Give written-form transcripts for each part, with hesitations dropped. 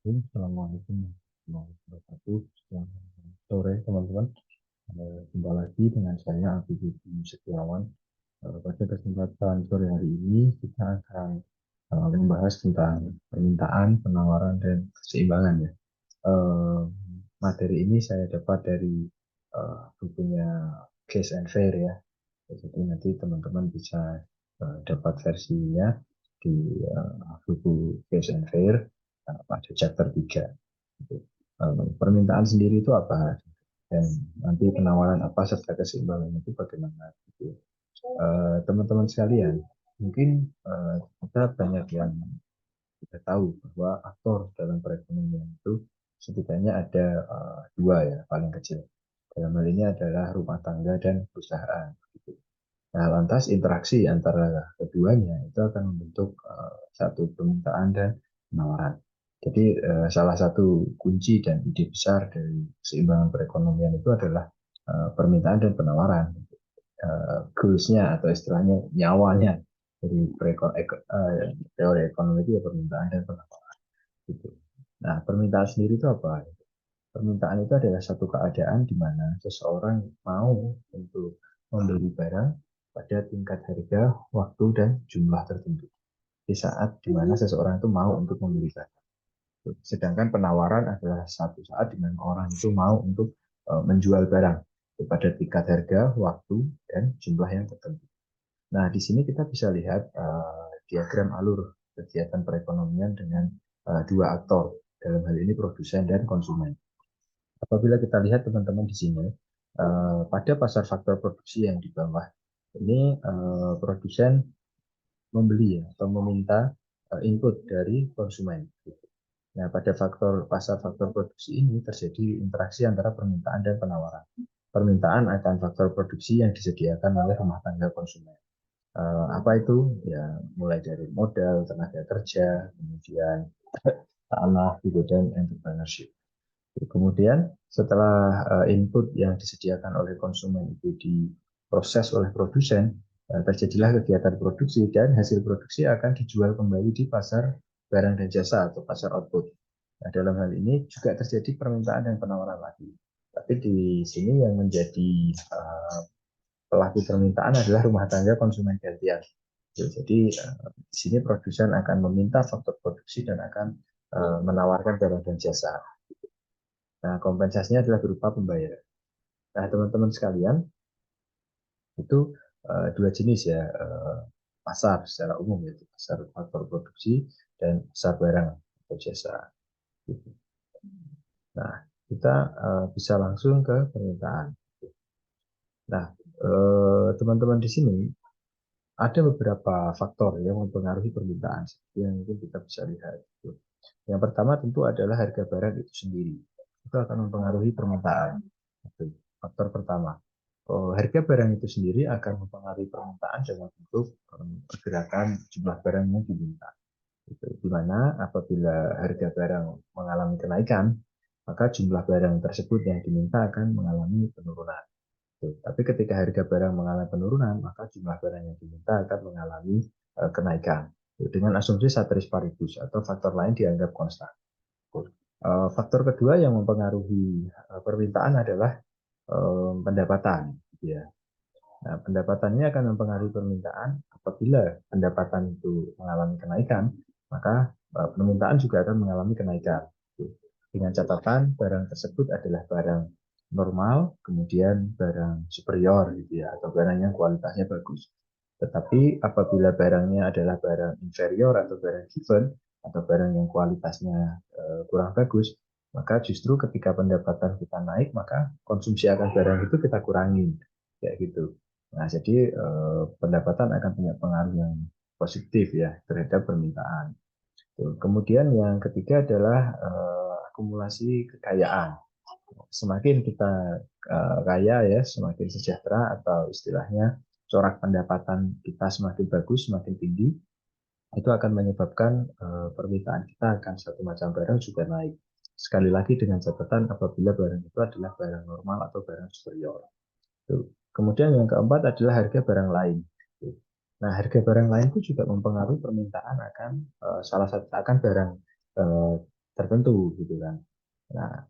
Assalamualaikum warahmatullahi wabarakatuh. Selamat sore teman-teman. Jumpa lagi dengan saya Abi Budi Setiawan. Pada kesempatan sore hari ini kita akan membahas tentang permintaan, penawaran, dan keseimbangan ya. Eh, Materi ini saya dapat dari bukunya Case and Fair ya. Jadi nanti teman-teman bisa dapat versinya di buku Case and Fair pada chapter 3. Gitu. Permintaan sendiri itu apa dan nanti penawaran apa serta keseimbangan itu bagaimana gitu. Teman-teman sekalian, mungkin kita banyak yang kita tahu bahwa aktor dalam perekonomian itu setidaknya ada dua ya paling kecil. Dalam hal ini adalah rumah tangga dan perusahaan. Gitu. Nah, lantas interaksi antara keduanya itu akan membentuk satu permintaan dan penawaran. Jadi salah satu kunci dan ide besar dari keseimbangan perekonomian itu adalah permintaan dan penawaran. Goals-nya atau istilahnya nyawanya dari teori ekonomi itu ya permintaan dan penawaran. Gitu. Nah, permintaan sendiri itu apa? Permintaan itu adalah satu keadaan di mana seseorang mau untuk membeli barang pada tingkat harga, waktu, dan jumlah tertentu. Di saat di mana seseorang itu mau untuk membeli barang. Sedangkan penawaran adalah satu saat di mana orang itu mau untuk menjual barang pada tingkat harga, waktu, dan jumlah yang tertentu. Nah, di sini kita bisa lihat diagram alur kegiatan perekonomian dengan dua aktor, dalam hal ini produsen dan konsumen. Apabila kita lihat teman-teman di sini, pada pasar faktor produksi yang di bawah, ini produsen membeli atau meminta input dari konsumen. Nah, pada pasar faktor produksi ini terjadi interaksi antara permintaan dan penawaran. Permintaan akan faktor produksi yang disediakan oleh rumah tangga konsumen. Apa itu? Ya, mulai dari modal, tenaga kerja, kemudian tanah, gitu, dan entrepreneurship. Kemudian setelah input yang disediakan oleh konsumen itu diproses oleh produsen, terjadilah kegiatan produksi dan hasil produksi akan dijual kembali di pasar barang dan jasa atau pasar output. Nah, dalam hal ini juga terjadi permintaan dan penawaran lagi. Tapi di sini yang menjadi pelaku permintaan adalah rumah tangga konsumen gantian. Jadi di sini produsen akan meminta faktor produksi dan akan menawarkan barang dan jasa. Nah, kompensasinya adalah berupa pembayaran. Nah, teman-teman sekalian, itu dua jenis ya pasar secara umum, yaitu pasar faktor produksi dan pasar barang atau jasa. Gitu. Nah, kita bisa langsung ke permintaan. Nah, teman-teman di sini ada beberapa faktor yang mempengaruhi permintaan yang mungkin kita bisa lihat. Yang pertama tentu adalah harga barang itu sendiri. Itu akan mempengaruhi permintaan. Itu faktor pertama. Harga barang itu sendiri akan mempengaruhi permintaan dalam bentuk pergerakan jumlah barang yang diminta. Di mana apabila harga barang mengalami kenaikan, maka jumlah barang tersebut yang diminta akan mengalami penurunan. Tapi ketika harga barang mengalami penurunan, maka jumlah barang yang diminta akan mengalami kenaikan. Dengan asumsi ceteris paribus atau faktor lain dianggap konstan. Faktor kedua yang mempengaruhi permintaan adalah pendapatan. Ya. Nah, pendapatannya akan mempengaruhi permintaan. Apabila pendapatan itu mengalami kenaikan, maka permintaan juga akan mengalami kenaikan. Dengan catatan barang tersebut adalah barang normal, kemudian barang superior gitu ya, atau barang yang kualitasnya bagus. Tetapi apabila barangnya adalah barang inferior atau barang given atau barang yang kualitasnya kurang bagus, maka justru ketika pendapatan kita naik, maka konsumsi akan barang itu kita kurangi, kayak gitu. Nah, jadi pendapatan akan punya pengaruh yang positif ya terhadap permintaan. Kemudian yang ketiga adalah akumulasi kekayaan. Semakin kita kaya ya, semakin sejahtera atau istilahnya corak pendapatan kita semakin bagus, semakin tinggi, itu akan menyebabkan permintaan kita akan satu macam barang juga naik. Sekali lagi dengan catatan apabila barang itu adalah barang normal atau barang superior. Kemudian yang keempat adalah harga barang lain. Nah, harga barang lain itu juga mempengaruhi permintaan akan salah satu akan barang tertentu gitu kan. Nah,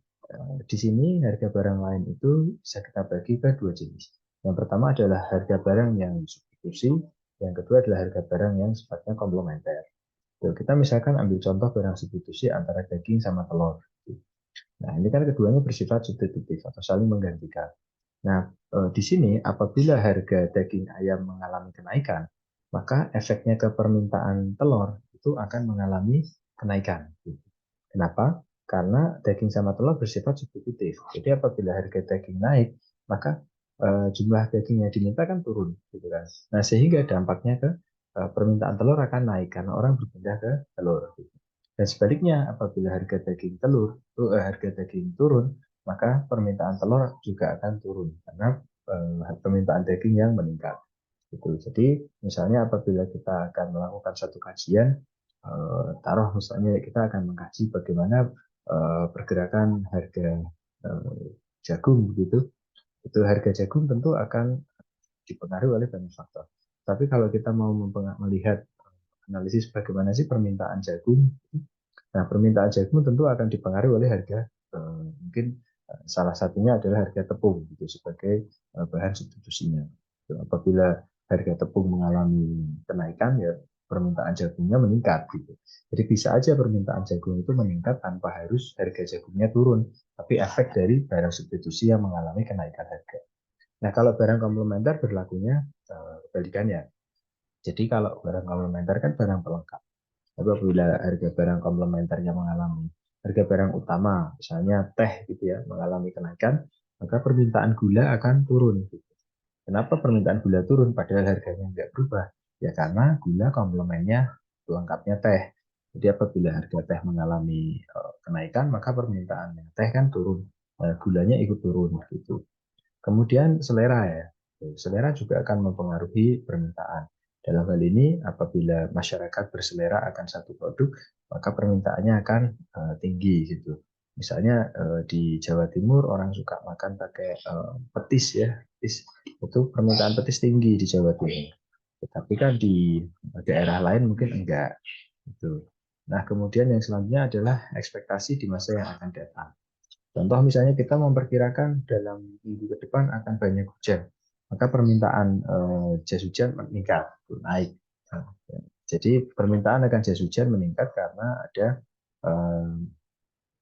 di sini harga barang lain itu bisa kita bagi ke dua jenis. Yang pertama adalah harga barang yang substitusi, yang kedua adalah harga barang yang sifatnya komplementer. Tuh, kita misalkan ambil contoh barang substitusi antara daging sama telur. Nah, ini kan keduanya bersifat substitutif atau saling menggantikan. Nah, di sini apabila harga daging ayam mengalami kenaikan, maka efeknya ke permintaan telur itu akan mengalami kenaikan. Kenapa? Karena daging sama telur bersifat substitutif. Jadi apabila harga daging naik, maka jumlah daging yang diminta kan turun, gitu kan. Nah, sehingga dampaknya ke permintaan telur akan naik karena orang berpindah ke telur. Gitu. Dan sebaliknya, apabila harga daging turun, maka permintaan telur juga akan turun karena permintaan daging yang meningkat. Gitu. Jadi misalnya apabila kita akan melakukan satu kajian, taruh misalnya kita akan mengkaji bagaimana pergerakan harga jagung gitu. Itu harga jagung tentu akan dipengaruhi oleh banyak faktor. Tapi kalau kita mau melihat analisis bagaimana sih permintaan jagung, nah permintaan jagung tentu akan dipengaruhi oleh harga mungkin salah satunya adalah harga tepung gitu sebagai bahan substitusinya. Apabila harga tepung mengalami kenaikan ya permintaan jagungnya meningkat gitu. Jadi bisa aja permintaan jagung itu meningkat tanpa harus harga jagungnya turun, tapi efek dari barang substitusi yang mengalami kenaikan harga. Nah, kalau barang komplementer berlakunya kebalikannya. Jadi kalau barang komplementer kan barang pelengkap. Tapi apabila harga barang komplementernya mengalami harga barang utama, misalnya teh gitu ya, mengalami kenaikan, maka permintaan gula akan turun. Gitu. Kenapa permintaan gula turun padahal harganya nggak berubah? Ya karena gula komplemennya pelengkapnya teh. Jadi apabila harga teh mengalami kenaikan, maka permintaan teh kan turun, gulanya ikut turun gitu. Kemudian selera ya. Selera juga akan mempengaruhi permintaan. Dalam hal ini, apabila masyarakat berselera akan satu produk, maka permintaannya akan tinggi gitu. Misalnya di Jawa Timur orang suka makan pakai petis ya, petis itu permintaan petis tinggi di Jawa Timur. Tetapi kan di daerah lain mungkin enggak. Gitu. Nah, kemudian yang selanjutnya adalah ekspektasi di masa yang akan datang. Contoh misalnya kita memperkirakan dalam minggu ke depan akan banyak hujan, maka permintaan jas hujan meningkat, naik. Jadi permintaan akan jas hujan meningkat karena ada eh,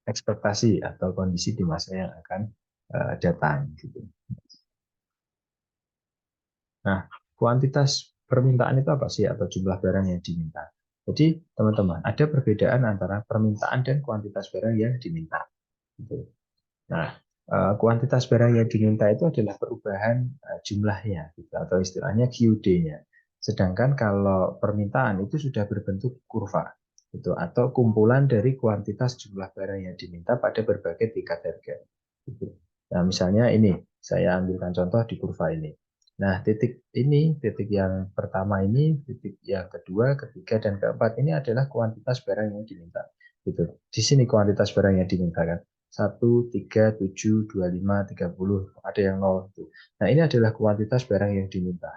ekspektasi atau kondisi di masa yang akan datang. Gitu. Nah, kuantitas permintaan itu apa sih atau jumlah barang yang diminta? Jadi teman-teman ada perbedaan antara permintaan dan kuantitas barang yang diminta. Gitu. Nah, kuantitas barang yang diminta itu adalah perubahan jumlahnya, gitu, atau istilahnya QD-nya. Sedangkan kalau permintaan itu sudah berbentuk kurva, gitu, atau kumpulan dari kuantitas jumlah barang yang diminta pada berbagai tingkat harga. Gitu. Nah, misalnya ini, saya ambilkan contoh di kurva ini. Nah, titik ini, titik yang pertama ini, titik yang kedua, ketiga, dan keempat ini adalah kuantitas barang yang diminta. Gitu. Di sini kuantitas barang yang diminta kan. 1, 3, 7, 25, 30, ada yang 0. Nah, ini adalah kuantitas barang yang diminta.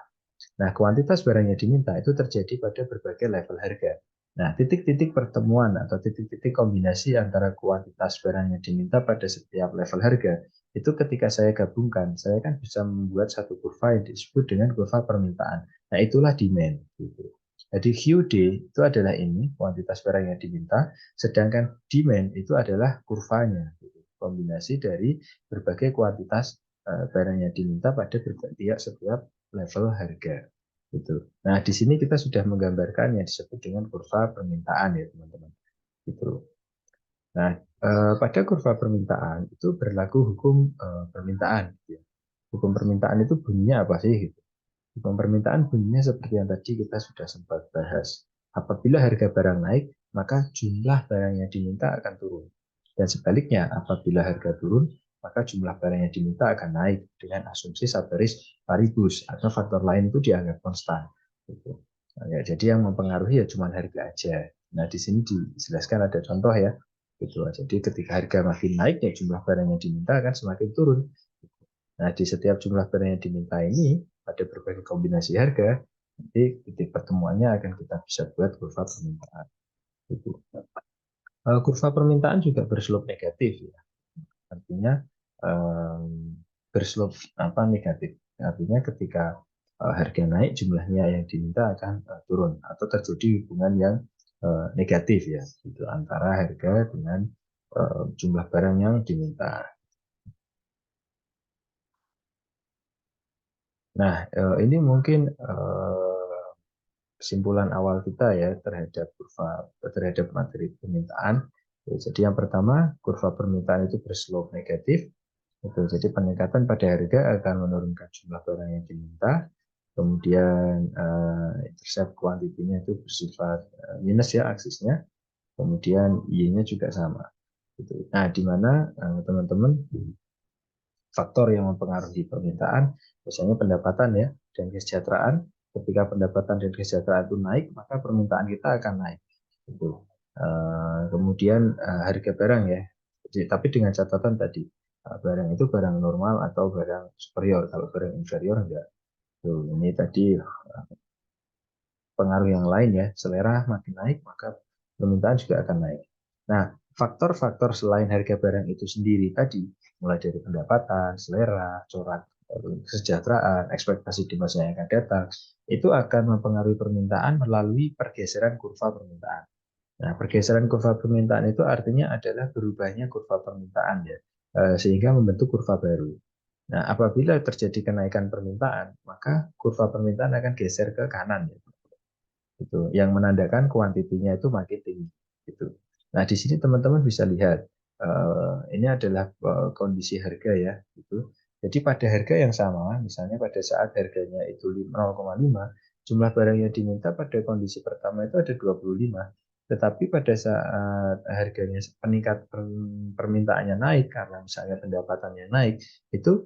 Nah, kuantitas barang yang diminta itu terjadi pada berbagai level harga. Nah, titik-titik pertemuan atau titik-titik kombinasi antara kuantitas barang yang diminta pada setiap level harga, itu ketika saya gabungkan, saya kan bisa membuat satu kurva yang disebut dengan kurva permintaan. Nah, itulah demand. Gitu. Jadi QD itu adalah ini, kuantitas barang yang diminta, sedangkan demand itu adalah kurvanya. Gitu. Kombinasi dari berbagai kuantitas barang yang diminta pada setiap level harga. Gitu. Nah, di sini kita sudah menggambarkan yang disebut dengan kurva permintaan ya, teman-teman. Gitu. Nah, pada kurva permintaan itu berlaku hukum permintaan. Gitu ya. Hukum permintaan itu bunyinya apa sih? Gitu. Hukum permintaan bunyinya seperti yang tadi kita sudah sempat bahas. Apabila harga barang naik, maka jumlah barang yang diminta akan turun. Dan sebaliknya, apabila harga turun, maka jumlah barang yang diminta akan naik dengan asumsi ceteris paribus atau faktor lain itu dianggap konstan. Gitu. Nah, ya, jadi yang mempengaruhi ya cuma harga aja. Nah, di sini dijelaskan ada contoh ya. Gitu. Jadi ketika harga makin naik, ya jumlah barang yang diminta akan semakin turun. Nah, di setiap jumlah barang yang diminta ini, ada berbagai kombinasi harga, nanti titik pertemuannya akan kita bisa buat kurva permintaan. Gitu. Kurva permintaan juga berslope negatif ya. Artinya berslope apa negatif. Artinya ketika harga naik, jumlahnya yang diminta akan turun atau terjadi hubungan yang negatif ya, gitu, antara harga dengan jumlah barang yang diminta. Nah, ini mungkin kesimpulan awal kita ya terhadap materi permintaan. Jadi yang pertama, kurva permintaan itu berslope negatif. Jadi peningkatan pada harga akan menurunkan jumlah barang yang diminta. Kemudian intercept kuantitinya itu bersifat minus ya aksisnya. Kemudian Y-nya juga sama. Nah, di mana teman-teman faktor yang mempengaruhi permintaan, misalnya pendapatan ya dan kesejahteraan. Ketika pendapatan dan kesejahteraan itu naik, maka permintaan kita akan naik. Gitu. Kemudian harga barang ya, tapi dengan catatan tadi barang itu barang normal atau barang superior. Kalau barang inferior enggak. Tuh, ini tadi pengaruh yang lain ya, selera makin naik maka permintaan juga akan naik. Nah, faktor-faktor selain harga barang itu sendiri tadi, mulai dari pendapatan, selera, corak kesejahteraan, ekspektasi di masa yang akan datang, itu akan mempengaruhi permintaan melalui pergeseran kurva permintaan. Nah, pergeseran kurva permintaan itu artinya adalah berubahnya kurva permintaan ya, sehingga membentuk kurva baru. Nah, apabila terjadi kenaikan permintaan, maka kurva permintaan akan geser ke kanan ya, gitu, yang menandakan kuantitinya itu makin tinggi. Gitu. Nah, di sini teman-teman bisa lihat, ini adalah kondisi harga ya. Gitu. Jadi pada harga yang sama, misalnya pada saat harganya itu 0,5, jumlah barang yang diminta pada kondisi pertama itu ada 25. Tetapi pada saat harganya peningkat permintaannya naik karena misalnya pendapatannya naik, itu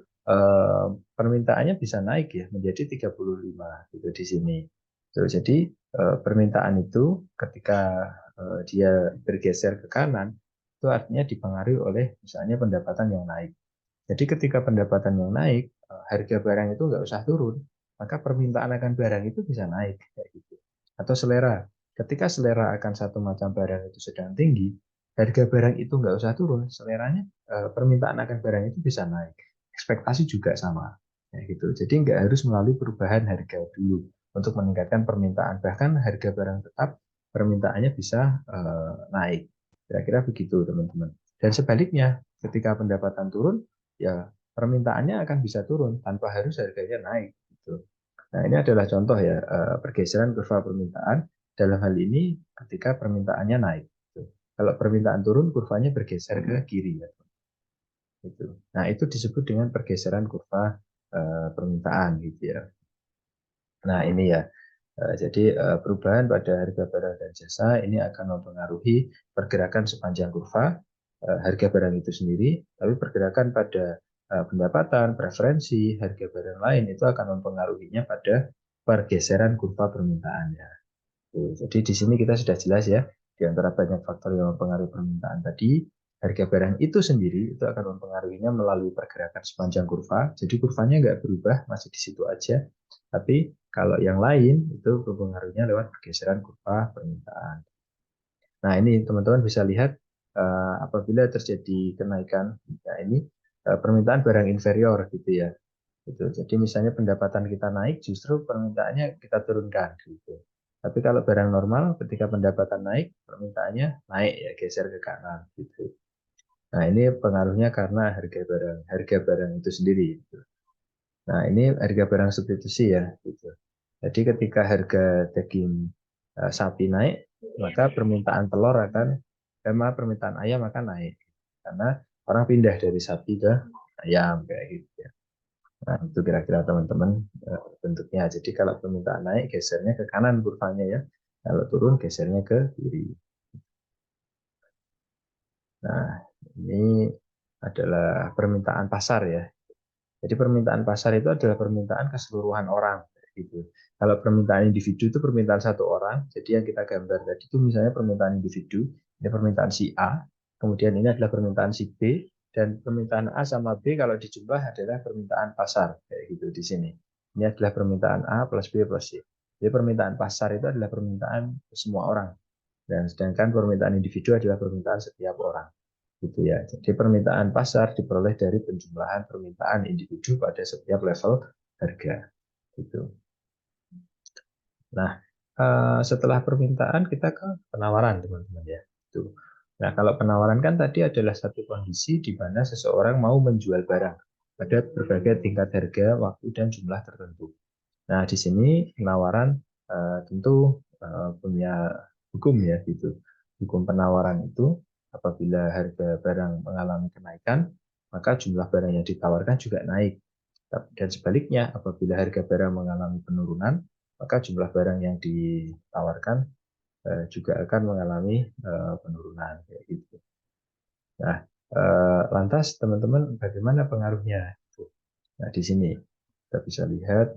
permintaannya bisa naik ya menjadi 35 gitu di sini. Jadi permintaan itu ketika dia bergeser ke kanan, itu artinya dipengaruhi oleh misalnya pendapatan yang naik. Jadi ketika pendapatan yang naik, harga barang itu nggak usah turun, maka permintaan akan barang itu bisa naik kayak gitu. Atau selera, ketika selera akan satu macam barang itu sedang tinggi, harga barang itu nggak usah turun, seleranya permintaan akan barang itu bisa naik. Ekspektasi juga sama, kayak gitu. Jadi nggak harus melalui perubahan harga dulu untuk meningkatkan permintaan. Bahkan harga barang tetap permintaannya bisa naik. Kira-kira begitu teman-teman. Dan sebaliknya, ketika pendapatan turun, ya permintaannya akan bisa turun tanpa harus harganya naik. Gitu. Nah, ini adalah contoh ya pergeseran kurva permintaan dalam hal ini ketika permintaannya naik. Gitu. Kalau permintaan turun, kurvanya bergeser ke kiri ya. Gitu. Nah, itu disebut dengan pergeseran kurva permintaan gitu ya. Nah, ini ya. Jadi perubahan pada harga barang dan jasa ini akan mempengaruhi pergerakan sepanjang kurva harga barang itu sendiri, tapi pergerakan pada pendapatan, preferensi, harga barang lain itu akan mempengaruhinya pada pergeseran kurva permintaannya. Jadi di sini kita sudah jelas ya, di antara banyak faktor yang mempengaruhi permintaan tadi, harga barang itu sendiri itu akan mempengaruhinya melalui pergerakan sepanjang kurva. Jadi kurvanya nggak berubah, masih di situ aja. Tapi kalau yang lain itu mempengaruhinya lewat pergeseran kurva permintaan. Nah, ini teman-teman bisa lihat apabila terjadi kenaikan, ya ini permintaan barang inferior gitu ya. Gitu. Jadi misalnya pendapatan kita naik, justru permintaannya kita turunkan gitu. Tapi kalau barang normal, ketika pendapatan naik, permintaannya naik ya geser ke kanan gitu. Nah, ini pengaruhnya karena harga barang itu sendiri. Gitu. Nah, ini harga barang substitusi ya. Gitu. Jadi ketika harga daging sapi naik, maka permintaan telur akan, permintaan ayam akan naik. Karena orang pindah dari sapi ke ayam kayak gitu ya. Nah, itu kira-kira teman-teman bentuknya. Jadi kalau permintaan naik, gesernya ke kanan kurvanya ya. Kalau turun, gesernya ke kiri. Nah, ini adalah permintaan pasar ya. Jadi permintaan pasar itu adalah permintaan keseluruhan orang. Gitu. Kalau permintaan individu itu permintaan satu orang. Jadi yang kita gambar tadi itu misalnya permintaan individu, ini permintaan si A, kemudian ini adalah permintaan si B, dan permintaan A sama B kalau dijumlah adalah permintaan pasar. Kayak gitu di sini. Ini adalah permintaan A plus B plus C. Jadi permintaan pasar itu adalah permintaan semua orang. Dan sedangkan permintaan individu adalah permintaan setiap orang. Gitu ya. Jadi permintaan pasar diperoleh dari penjumlahan permintaan individu pada setiap level harga. Gitu. Nah, setelah permintaan kita ke penawaran, teman-teman ya. Itu. Nah, kalau penawaran kan tadi adalah satu kondisi di mana seseorang mau menjual barang pada berbagai tingkat harga, waktu, dan jumlah tertentu. Nah, di sini penawaran tentu punya hukum ya gitu. Hukum penawaran itu apabila harga barang mengalami kenaikan, maka jumlah barang yang ditawarkan juga naik. Dan sebaliknya, apabila harga barang mengalami penurunan, maka jumlah barang yang ditawarkan juga akan mengalami penurunan kayak gitu. Nah, lantas teman-teman bagaimana pengaruhnya? Nah, di sini kita bisa lihat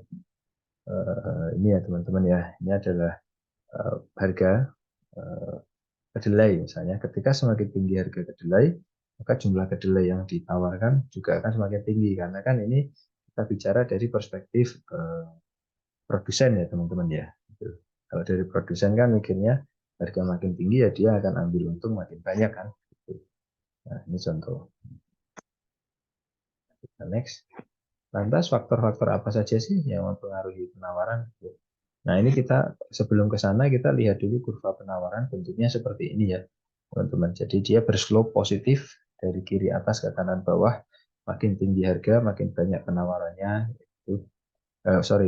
ini ya teman-teman ya, ini adalah harga kedelai misalnya. Ketika semakin tinggi harga kedelai, maka jumlah kedelai yang ditawarkan juga akan semakin tinggi karena kan ini kita bicara dari perspektif produsen ya teman-teman ya. Kalau dari produsen kan mikirnya harga makin tinggi ya dia akan ambil untung makin banyak kan. Nah, ini contoh. Kita next. Lantas faktor-faktor apa saja sih yang mempengaruhi penawaran? Nah, ini kita sebelum ke sana kita lihat dulu kurva penawaran bentuknya seperti ini ya, teman-teman. Jadi dia berslope positif dari kiri atas ke kanan bawah. Makin tinggi harga, makin banyak penawarannya.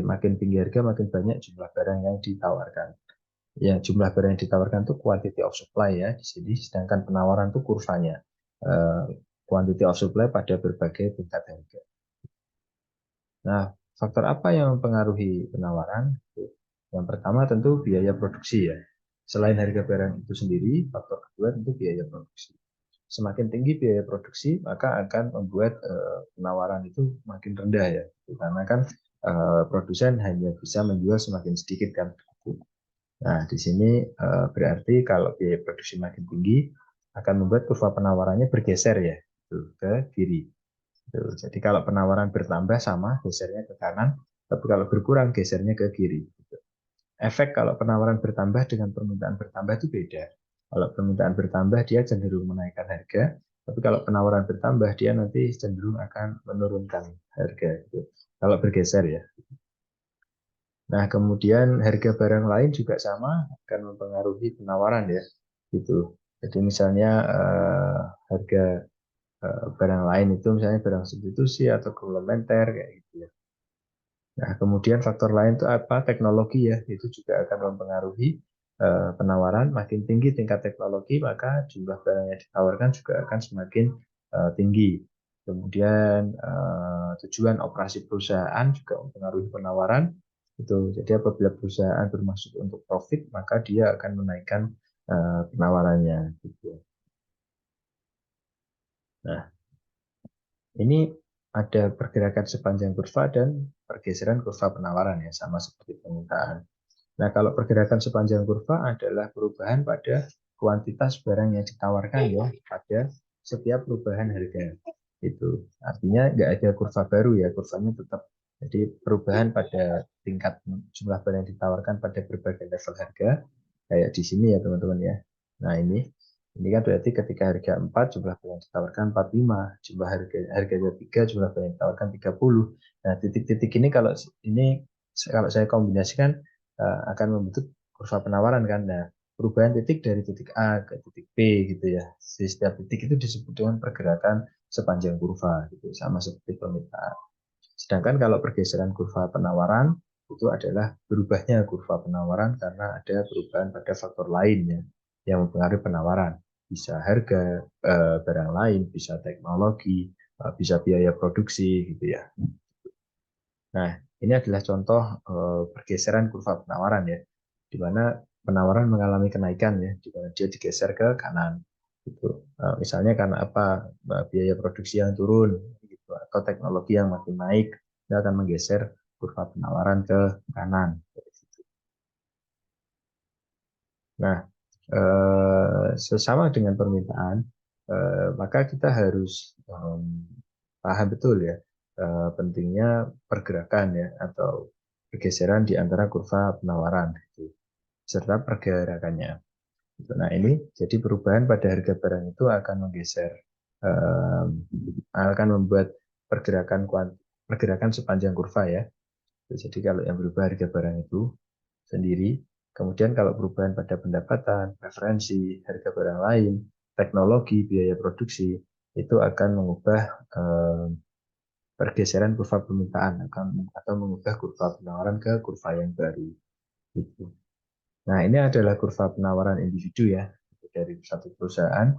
Makin tinggi harga, makin banyak jumlah barang yang ditawarkan. Ya, jumlah barang yang ditawarkan itu quantity of supply ya di sini, sedangkan penawaran itu kurvanya. Quantity of supply pada berbagai tingkat harga. Nah, faktor apa yang mempengaruhi penawaran? Yang pertama tentu biaya produksi ya. Selain harga barang itu sendiri, faktor kedua tentu biaya produksi. Semakin tinggi biaya produksi, maka akan membuat penawaran itu makin rendah ya. Karena kan produsen hanya bisa menjual semakin sedikit kan. Nah, di sini berarti kalau biaya produksi makin tinggi, akan membuat kurva penawarannya bergeser ya ke kiri. Jadi kalau penawaran bertambah sama, gesernya ke kanan, tapi kalau berkurang, gesernya ke kiri. Efek kalau penawaran bertambah dengan permintaan bertambah itu beda. Kalau permintaan bertambah, dia cenderung menaikkan harga, tapi kalau penawaran bertambah, dia nanti cenderung akan menurunkan harga. Kalau bergeser ya. Nah, kemudian harga barang lain juga sama akan mempengaruhi penawaran ya. Gitu. Jadi misalnya harga barang lain itu misalnya barang substitusi atau komplementer kayak gitu ya. Nah, kemudian faktor lain itu apa? Teknologi ya, itu juga akan mempengaruhi penawaran. Makin tinggi tingkat teknologi, maka jumlah barang yang ditawarkan juga akan semakin tinggi. Kemudian tujuan operasi perusahaan juga mempengaruhi penawaran. Itu. Jadi apabila perusahaan bermaksud untuk profit, maka dia akan menaikkan penawarannya. Gitu. Nah, ini ada pergerakan sepanjang kurva dan pergeseran kurva penawaran ya, sama seperti permintaan. Nah, kalau pergerakan sepanjang kurva adalah perubahan pada kuantitas barang yang ditawarkan ya pada setiap perubahan harga. Itu artinya nggak ada kurva baru ya, kurvanya tetap. Jadi perubahan pada tingkat jumlah barang yang ditawarkan pada berbagai level harga, kayak di sini ya teman-teman ya. Nah ini kan berarti ketika harga 4 jumlah barang yang ditawarkan 45, jumlah harganya 3 jumlah barang yang ditawarkan 30. Nah titik-titik ini kalau saya kombinasikan akan membentuk kurva penawaran kan. Nah, perubahan titik dari titik A ke titik B gitu ya. Di setiap titik itu disebut dengan pergerakan sepanjang kurva gitu, sama seperti permintaan. Sedangkan kalau pergeseran kurva penawaran itu adalah berubahnya kurva penawaran karena ada perubahan pada faktor lainnya yang mempengaruhi penawaran. Bisa harga barang lain, bisa teknologi, bisa biaya produksi gitu ya. Nah, ini adalah contoh pergeseran kurva penawaran ya, di mana penawaran mengalami kenaikan ya, di mana dia digeser ke kanan. Gitu. Misalnya karena apa? Biaya produksi yang turun, gitu, atau teknologi yang makin naik, dia akan menggeser kurva penawaran ke kanan. Nah, sesama dengan permintaan, maka kita harus paham betul ya pentingnya pergerakan ya atau pergeseran di antara kurva penawaran gitu, serta pergerakannya. Nah, ini jadi perubahan pada harga barang itu akan menggeser, akan membuat pergerakan sepanjang kurva ya. Jadi kalau yang berubah harga barang itu sendiri, kemudian kalau perubahan pada pendapatan, preferensi, harga barang lain, teknologi, biaya produksi, itu akan mengubah pergeseran kurva permintaan atau mengubah kurva penawaran ke kurva yang baru. Gitu. Nah, ini adalah kurva penawaran individu ya, dari satu perusahaan.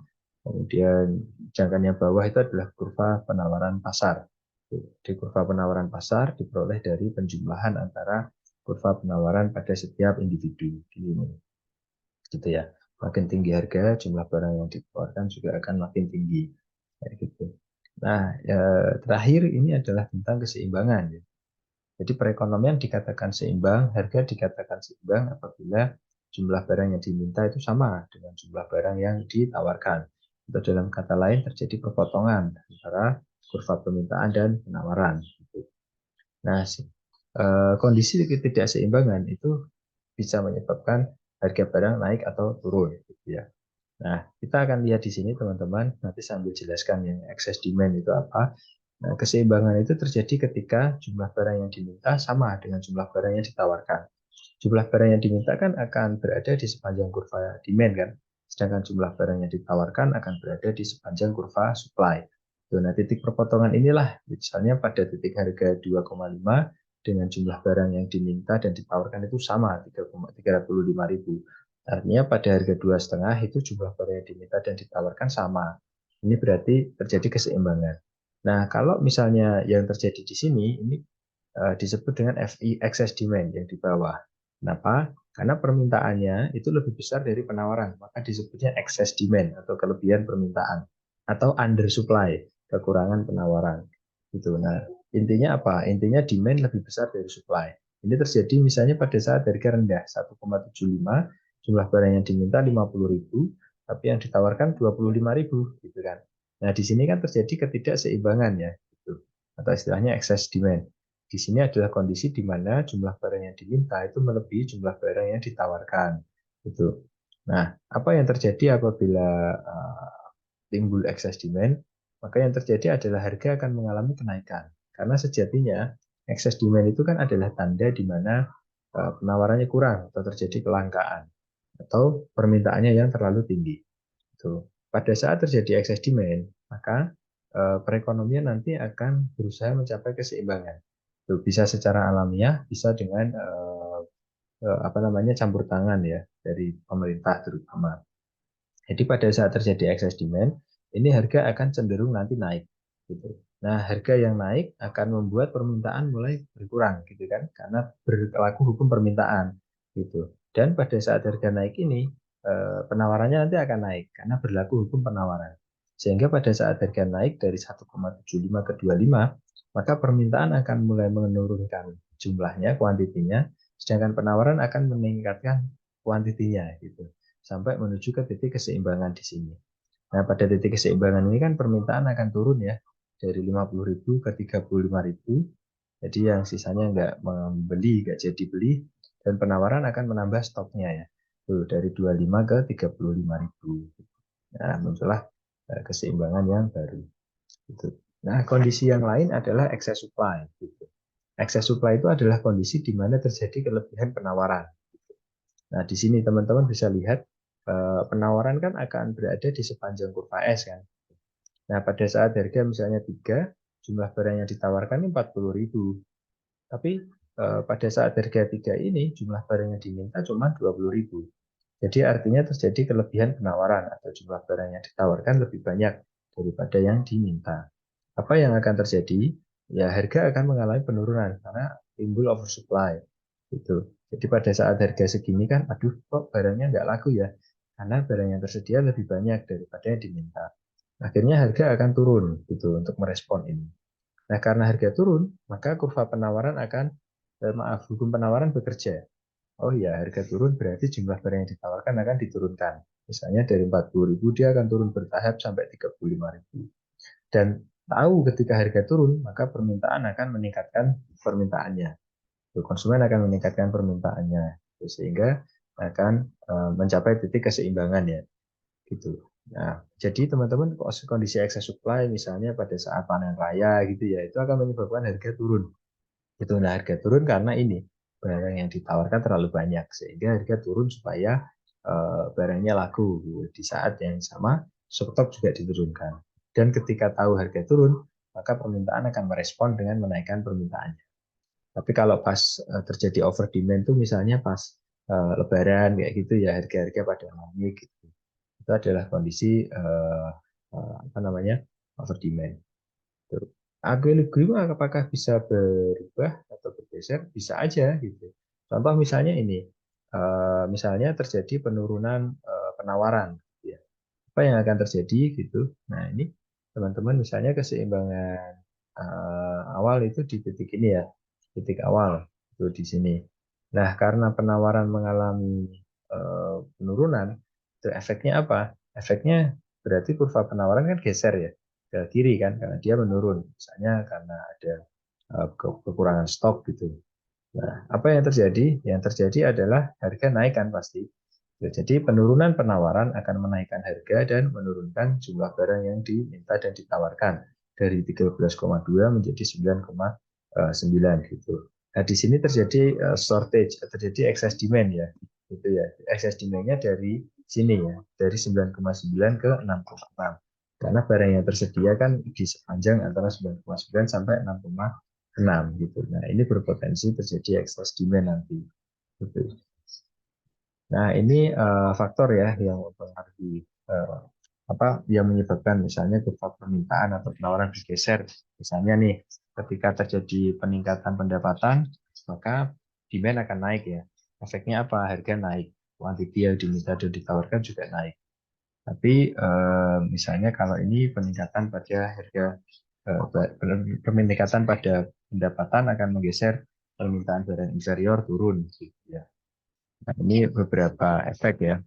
Kemudian jangkaan yang bawah itu adalah kurva penawaran pasar. Di kurva penawaran pasar diperoleh dari penjumlahan antara kurva penawaran pada setiap individu. Ini, gitu ya. Makin tinggi harga, jumlah barang yang ditawarkan juga akan makin tinggi. Kayak gitu. Nah, terakhir ini adalah tentang keseimbangan. Ya. Jadi perekonomian dikatakan seimbang, harga dikatakan seimbang apabila jumlah barang yang diminta itu sama dengan jumlah barang yang ditawarkan. Atau dalam kata lain terjadi perpotongan antara kurva permintaan dan penawaran. Nah, kondisi ketidakseimbangan itu bisa menyebabkan harga barang naik atau turun. Gitu ya. Nah, kita akan lihat di sini teman-teman, nanti sambil jelaskan yang excess demand itu apa. Nah, keseimbangan itu terjadi ketika jumlah barang yang diminta sama dengan jumlah barang yang ditawarkan. Jumlah barang yang diminta kan akan berada di sepanjang kurva demand kan, sedangkan jumlah barang yang ditawarkan akan berada di sepanjang kurva supply. Nah, titik perpotongan inilah, misalnya pada titik harga 2,5 dengan jumlah barang yang diminta dan ditawarkan itu sama 335.000. Artinya pada harga 2,5 itu jumlah barang yang diminta dan ditawarkan sama. Ini berarti terjadi keseimbangan. Nah, kalau misalnya yang terjadi di sini, ini disebut dengan FI, excess demand yang di bawah. Kenapa? Karena permintaannya itu lebih besar dari penawaran, maka disebutnya excess demand atau kelebihan permintaan, atau under supply, kekurangan penawaran. Gitu. Nah, intinya apa? Intinya demand lebih besar dari supply. Ini terjadi misalnya pada saat harga rendah 1,75, jumlah barang yang diminta 50.000, tapi yang ditawarkan 25.000, gitu kan. Nah, di sini kan terjadi ketidakseimbangan ya, gitu. Atau istilahnya excess demand. Di sini adalah kondisi di mana jumlah barang yang diminta itu melebihi jumlah barang yang ditawarkan. Gitu. Nah, apa yang terjadi apabila timbul excess demand? Maka yang terjadi adalah harga akan mengalami kenaikan. Karena sejatinya excess demand itu kan adalah tanda di mana penawarannya kurang atau terjadi kelangkaan atau permintaannya yang terlalu tinggi. Itu. Pada saat terjadi excess demand, maka perekonomian nanti akan berusaha mencapai keseimbangan. Itu bisa secara alamiah, bisa dengan apa namanya campur tangan ya dari pemerintah terutama. Jadi pada saat terjadi excess demand, ini harga akan cenderung nanti naik. Gitu. Nah, harga yang naik akan membuat permintaan mulai berkurang, gitu kan? Karena berlaku hukum permintaan, gitu. Dan pada saat harga naik ini, penawarannya nanti akan naik karena berlaku hukum penawaran. Sehingga pada saat harga naik dari 1,75 ke 25, maka permintaan akan mulai menurunkan jumlahnya, kuantitinya, sedangkan penawaran akan meningkatkan kuantitinya, gitu sampai menuju ke titik keseimbangan di sini. Nah, pada titik keseimbangan ini kan permintaan akan turun ya, dari 50.000 ke 35.000. Jadi yang sisanya nggak membeli, nggak jadi beli, dan penawaran akan menambah stoknya ya. Tuh, dari 25 ke 35.000. Nah, muncullah keseimbangan yang baru. Gitu. Nah, kondisi yang lain adalah excess supply. Gitu. Excess supply itu adalah kondisi di mana terjadi kelebihan penawaran. Nah, di sini teman-teman bisa lihat penawaran kan akan berada di sepanjang kurva S kan. Nah, pada saat harga misalnya 3, jumlah barang yang ditawarkan ini 40.000. Tapi pada saat harga 3 ini jumlah barang yang diminta cuma 20.000. Jadi artinya terjadi kelebihan penawaran atau jumlah barang yang ditawarkan lebih banyak daripada yang diminta. Apa yang akan terjadi? Ya harga akan mengalami penurunan karena timbul oversupply. Gitu. Jadi pada saat harga segini kan, aduh kok barangnya nggak laku ya, karena barang yang tersedia lebih banyak daripada yang diminta. Akhirnya harga akan turun gitu untuk merespon ini. Nah karena harga turun, maka kurva penawaran akan, hukum penawaran bekerja. Oh ya, harga turun berarti jumlah barang yang ditawarkan akan diturunkan. Misalnya dari 40.000 dia akan turun bertahap sampai 35.000. Dan tahu ketika harga turun, maka permintaan akan meningkatkan permintaannya. Konsumen akan meningkatkan permintaannya. Sehingga akan mencapai titik keseimbangan ya, gitu. Nah, jadi teman-teman kondisi excess supply misalnya pada saat panen raya gitu ya, itu akan menyebabkan harga turun. Itu nah harga turun karena ini barang yang ditawarkan terlalu banyak sehingga harga turun supaya barangnya laku gitu. Di saat yang sama stok juga diturunkan. Dan ketika tahu harga turun, maka permintaan akan merespon dengan menaikkan permintaannya. Tapi kalau pas terjadi over demand tuh misalnya pas lebaran kayak gitu ya harga-harga pada naik gitu. Itu adalah kondisi apa namanya over demand. Equilibrium apakah bisa berubah atau bergeser? Bisa aja gitu. Contoh misalnya ini, misalnya terjadi penurunan penawaran, gitu ya. Apa yang akan terjadi gitu? Nah ini teman-teman misalnya keseimbangan awal itu di titik ini ya, titik awal itu di sini. Nah karena penawaran mengalami penurunan, itu efeknya apa? Efeknya berarti kurva penawaran kan geser ya ke kiri kan karena dia menurun misalnya karena ada kekurangan stok gitu. Nah, apa yang terjadi? Yang terjadi adalah harga naik kan pasti. Ya, jadi penurunan penawaran akan menaikkan harga dan menurunkan jumlah barang yang diminta dan ditawarkan dari 13,2 menjadi 9,9 gitu. Nah, di sini terjadi shortage, terjadi excess demand ya. Gitu ya. Excess demand-nya dari sini ya, dari 9,9 ke 6,6. Karena barang yang tersedia kan di sepanjang antara 9,9 sampai 6,6 gitu. Nah, ini berpotensi terjadi excess demand nanti. Gitu. Nah, ini faktor ya yang mempengaruhi apa yang menyebabkan misalnya kurva permintaan atau penawaran bergeser. Misalnya nih, ketika terjadi peningkatan pendapatan, maka demand akan naik ya. Efeknya apa? Harga naik. Kuantiti yang diminta dan ditawarkan juga naik. Tapi misalnya kalau ini peningkatan pada harga, peningkatan pada pendapatan akan menggeser permintaan barang inferior turun, gitu ya. Nah, ini beberapa efek ya,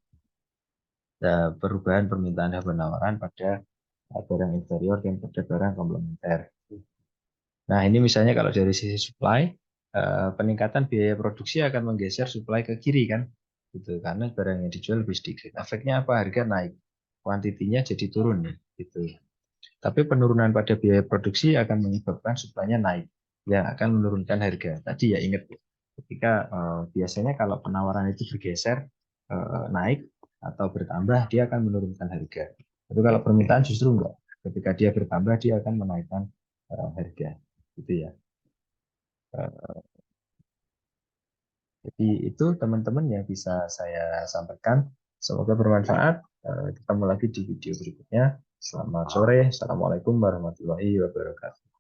perubahan permintaan dan penawaran pada barang inferior dan pada barang komplementer. Nah, ini misalnya kalau dari sisi supply, peningkatan biaya produksi akan menggeser supply ke kiri kan, gitu. Karena barang yang dijual lebih sedikit. Efeknya apa? Harga naik, kuantitinya jadi turun nih, gitu. Tapi penurunan pada biaya produksi akan menyebabkan supply-nya naik, yang akan menurunkan harga. Tadi ya ingat, ketika biasanya kalau penawaran itu bergeser naik atau bertambah, dia akan menurunkan harga. Tapi kalau permintaan justru enggak. Ketika dia bertambah, dia akan menaikkan harga. Gitu ya. Eh, Jadi itu teman-teman yang bisa saya sampaikan. Semoga bermanfaat. Ketemu lagi di video berikutnya. Selamat sore. Assalamualaikum warahmatullahi wabarakatuh.